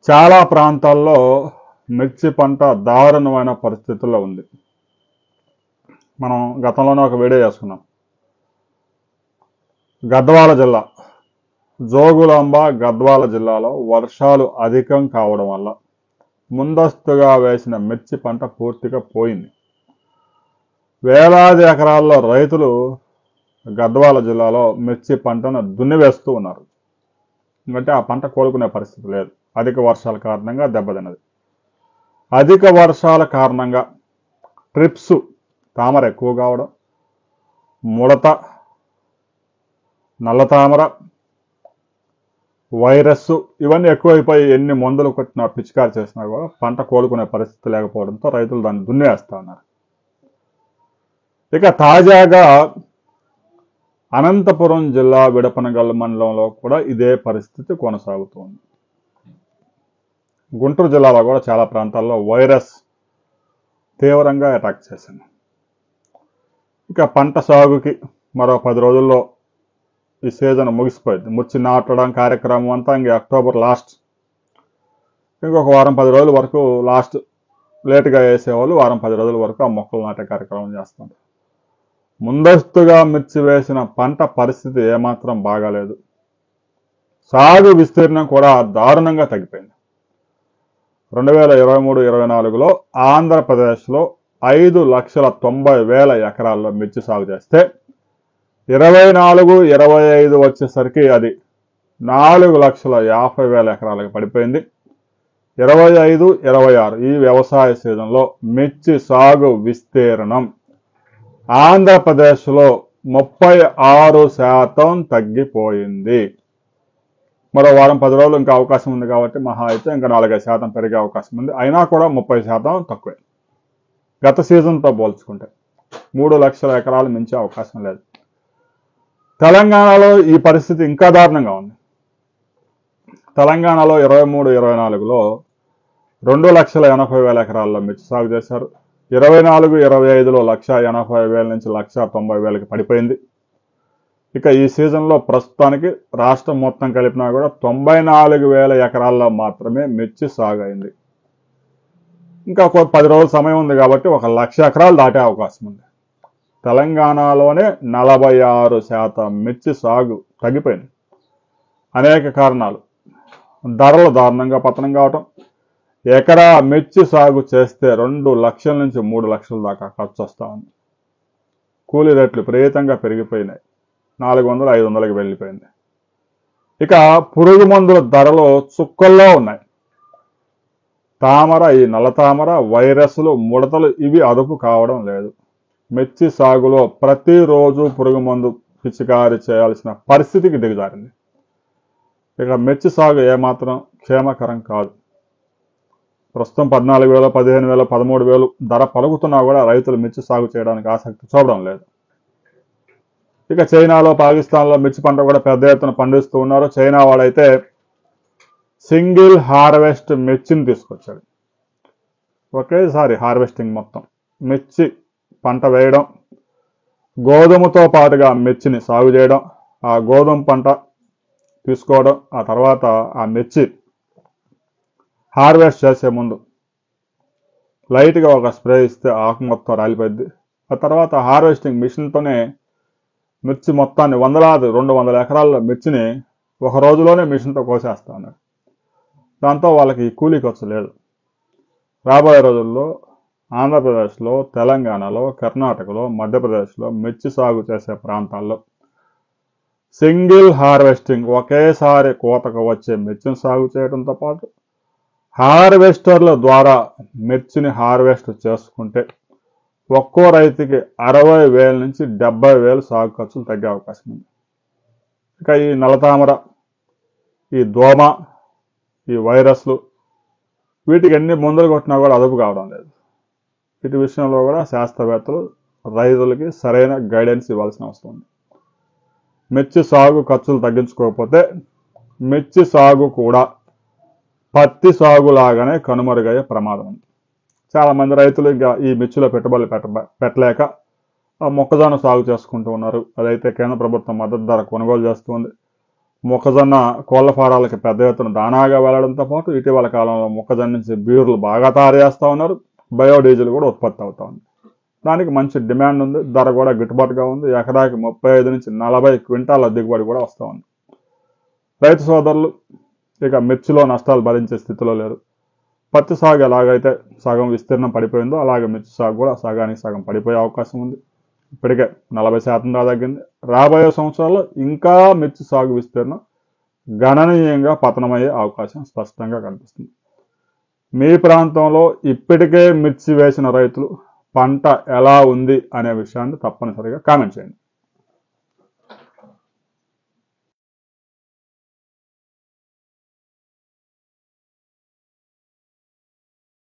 చాలా ప్రాంతాల్లో మిర్చి పంట దారుణమైన పరిస్థితుల్లో ఉంది. మనం గతంలోనే ఒక వీడియో చేసుకున్నాం. గద్వాల జిల్లా, జోగులాంబ గద్వాల జిల్లాలో వర్షాలు అధికం కావడం వల్ల ముందస్తుగా వేసిన మిర్చి పంట పూర్తిగా పోయింది. వేలాది ఎకరాల్లో రైతులు గద్వాల జిల్లాలో మిర్చి పంటను దున్నివేస్తూ ఉన్నారు. ఎందుకంటే ఆ పంట కోలుకునే పరిస్థితి లేదు. అధిక వర్షాల కారణంగా దెబ్బతిన్నది. అధిక వర్షాల కారణంగా ట్రిప్స్, తామర ఎక్కువ కావడం, ముడత, నల్ల తామర, వైరస్ ఇవన్నీ ఎక్కువైపోయి ఎన్ని మందులు కొట్టినా, పిచికారి చేసినా కూడా పంట కోలుకునే పరిస్థితి లేకపోవడంతో రైతులు దాన్ని దున్నేస్తా ఉన్నారు. ఇక తాజాగా అనంతపురం జిల్లా విడపనగల్ మండలంలో కూడా ఇదే పరిస్థితి కొనసాగుతోంది. గుంటూరు జిల్లాలో కూడా చాలా ప్రాంతాల్లో వైరస్ తీవ్రంగా అటాక్ చేసింది. ఇక పంట సాగుకి మరో 10 రోజుల్లో ఈ సీజన్ ముగిసిపోయింది. మిర్చి నాటడం కార్యక్రమం అంతా ఇంక అక్టోబర్ లాస్ట్, ఇంకొక వారం 10 రోజుల వరకు, లాస్ట్ లేటుగా వేసేవాళ్ళు వారం 10 రోజుల వరకు ఆ మొక్కలు నాటే కార్యక్రమం చేస్తారు. ముందస్తుగా మిర్చి వేసిన పంట పరిస్థితి ఏమాత్రం బాగాలేదు. సాగు విస్తీర్ణం కూడా దారుణంగా తగ్గిపోయింది. 2023-24లో ఆంధ్రప్రదేశ్లో 5,90,000 ఎకరాల్లో మిర్చి సాగు చేస్తే 24-25 వచ్చేసరికి అది 4,50,000 ఎకరాలకు పడిపోయింది. 25-26 ఈ వ్యవసాయ సీజన్లో మిర్చి సాగు విస్తీర్ణం ఆంధ్రప్రదేశ్లో 36% తగ్గిపోయింది. మరో వారం 10 రోజులు ఇంకా అవకాశం ఉంది కాబట్టి మహా అయితే ఇంకా 4-5% పెరిగే అవకాశం ఉంది. అయినా కూడా 30% తక్కువే. గత సీజన్తో పోల్చుకుంటే 3 లక్షల ఎకరాలు మించే అవకాశం లేదు. తెలంగాణలో ఈ పరిస్థితి ఇంకా దారుణంగా ఉంది. తెలంగాణలో 23-24లో 2,80,000 ఎకరాల్లో మిర్చి సాగు చేశారు. 24-25లో 1,80,000 నుంచి 1,90,000కి పడిపోయింది. ఇక ఈ సీజన్లో ప్రస్తుతానికి రాష్ట్రం మొత్తం కలిపినా కూడా 94,000 ఎకరాల్లో మాత్రమే మిర్చి సాగు అయింది. ఇంకా 10 రోజుల సమయం ఉంది కాబట్టి 1,00,000 ఎకరాలు దాటే అవకాశం ఉంది. తెలంగాణలోనే 46% మిర్చి సాగు తగ్గిపోయింది. అనేక కారణాలు. ధరలు దారుణంగా పతనం కావటం, ఎకరా మిర్చి సాగు చేస్తే 2 లక్షల నుంచి 3 లక్షల దాకా ఖర్చు వస్తూ ఉంది. కూలీ రేట్లు విపరీతంగా పెరిగిపోయినాయి. 400-500కి వెళ్ళిపోయింది. ఇక పురుగు మందుల ధరలు చుక్కల్లో ఉన్నాయి. తామర, ఈ నల్ల తామర, వైరస్లు, ముడతలు ఇవి అదుపు కావడం లేదు. మిర్చి సాగులో ప్రతిరోజు పురుగు మందు పిచికారి చేయాల్సిన పరిస్థితికి దిగజారింది. ఇక మిర్చి సాగు ఏమాత్రం క్షేమకరం కాదు. ప్రస్తుతం 14,000, 15,000, 13,000 ధర పలుకుతున్నా కూడా రైతులు మిర్చి సాగు చేయడానికి ఆసక్తి చూపడం లేదు. ఇక చైనాలో, పాకిస్తాన్లో మిర్చి పంట కూడా పెద్ద ఎత్తున పండిస్తూ ఉన్నారు. చైనా వాడైతే సింగిల్ హార్వెస్ట్ మిర్చిని తీసుకొచ్చాడు. ఒకేసారి హార్వెస్టింగ్ మొత్తం మిర్చి పంట వేయడం, గోధుమతో పాటుగా మిర్చిని సాగు చేయడం, ఆ గోధుమ పంట తీసుకోవడం, ఆ తర్వాత ఆ మిర్చి హార్వెస్ట్ చేసే ముందు లైట్గా ఒక స్ప్రే ఇస్తే ఆకు మొత్తం రాలిపోద్ది. ఆ తర్వాత హార్వెస్టింగ్ మిషన్తోనే మిర్చి మొత్తాన్ని 200 ఎకరాల మిర్చిని ఒక రోజులోనే మిషన్తో కోసేస్తా ఉన్నారు. దాంతో వాళ్ళకి కూలీ ఖర్చు లేదు. రాబోయే రోజుల్లో ఆంధ్రప్రదేశ్లో, తెలంగాణలో, కర్ణాటకలో, మధ్యప్రదేశ్లో మిర్చి సాగు చేసే ప్రాంతాల్లో సింగిల్ హార్వెస్టింగ్, ఒకేసారి కోతకు వచ్చే మిర్చిని సాగు చేయడంతో పాటు హార్వెస్టర్ల ద్వారా మిర్చిని హార్వెస్ట్ చేసుకుంటే ఒక్కో రైతుకి 60,000 నుంచి 70,000 సాగు ఖర్చులు తగ్గే అవకాశం ఉంది. ఇక ఈ నల్లతామర, ఈ దోమ, ఈ వైరస్లు వీటికి ఎన్ని మందులు కొట్టినా కూడా అదుపు కావడం లేదు. వీటి విషయంలో కూడా శాస్త్రవేత్తలు రైతులకి సరైన గైడెన్స్ ఇవ్వాల్సిన అవసరం ఉంది. మిర్చి సాగు ఖర్చులు తగ్గించుకోకపోతే మిర్చి సాగు కూడా పత్తి సాగు లాగానే కనుమరుగయ్యే ప్రమాదం ఉంది. చాలామంది రైతులు ఇంకా ఈ మిర్చిలో పెట్టుబడులు పెట్టలేక మొక్కజొన్న సాగు చేసుకుంటూ ఉన్నారు. అదైతే కేంద్ర ప్రభుత్వం మద్దతు ధర కొనుగోలు చేస్తుంది. మొక్కజొన్న కోళ్ల ఫారాలకి పెద్ద ఎత్తున దానాగా వెళ్లడంతో పాటు ఇటీవల కాలంలో మొక్కజొన్న నుంచి బీర్లు బాగా తయారు చేస్తూ ఉన్నారు. బయోడీజిల్ కూడా ఉత్పత్తి అవుతా ఉంది. దానికి మంచి డిమాండ్ ఉంది. ధర కూడా గిట్టుబాటుగా ఉంది. ఎకరాకి 35 నుంచి 40 క్వింటాల దిగుబడి కూడా వస్తూ ఉంది. రైతు సోదరులు ఇక మిర్చిలో నష్టాలు భరించే స్థితిలో లేరు. పత్తి సాగు ఎలాగైతే సగం విస్తీర్ణం పడిపోయిందో అలాగే మిర్చి సాగు కూడా సగానికి సగం పడిపోయే అవకాశం ఉంది. ఇప్పటికే 40% తగ్గింది. రాబోయే సంవత్సరాల్లో ఇంకా మిర్చి సాగు విస్తీర్ణం గణనీయంగా పతనమయ్యే అవకాశం స్పష్టంగా కనిపిస్తుంది. మీ ప్రాంతంలో ఇప్పటికే మిర్చి వేసిన రైతులు పంట ఎలా ఉంది అనే విషయాన్ని తప్పనిసరిగా కామెంట్ చేయండి.